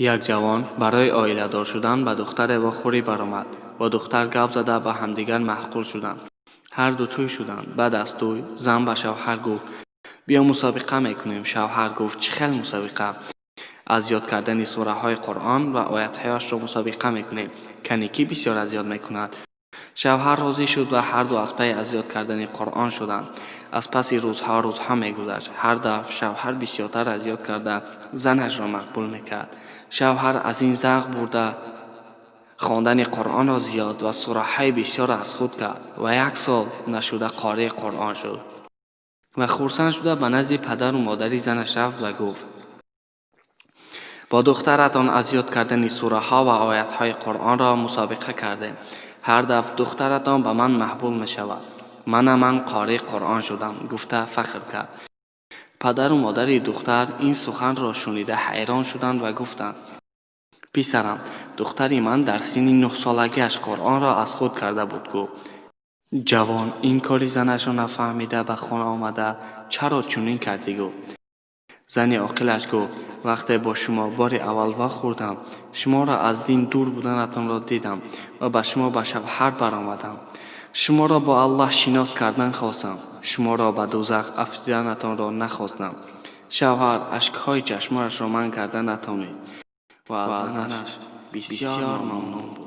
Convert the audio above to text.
یک جوان برای عائله‌دار شدن به دختر واخوری برآمد. با دختر گپ زده به همدیگر معقول شدند. هر دو توی شدند. بعد از توی زن به شوهر گفت بیا مسابقه میکنیم. شوهر گفت چه خیلی مسابقه؟ از یاد کردن سوره های قرآن و آیت هایش را مسابقه میکنیم که نیکی بسیار از یاد میکند. شوهر راضی شد و هر دو از پی از یاد کردن قرآن شدند. از پس روزها میگذشت. هر دفعه شوهر بسیارتر از یاد کرده زنش را مقبول میکرد. شوهر از این ذوق برده خواندن قرآن را زیاد و سوره های بسیار از خود کرد و 1 سال نشده قاری قرآن شد و خرسند شده به نزد پدر و مادر زنش رفت و گفت با دخترتان از یاد کردن سوره ها و آیت های قرآن را مسابقه کردیم. هر دفعه دخترتان به من محبوب می شود. من قاری قرآن شدم گفته فخر کرد. پدر و مادر دختر این سخن را شنیده حیران شدند و گفتند پسرم، دختری من در سن 9 سالگیش قرآن را از خود کرده بود. گفت جوان این کاری زنش را نفهمیده به خانه آمده چرا چنین کردی؟ گفت زن عاقلش گفت وقتی با شما بار اول وقت خوردم شما را از دین دور بودنتان را دیدم و به شما به شوهر برآمدم. شما را با الله شناس کردن خواستم. شما را به دوزخ افکندنتان را نخواستم. شوهر اشکهای چشمانش را من کرده نتوانید و از زنش بسیار ممنون بود.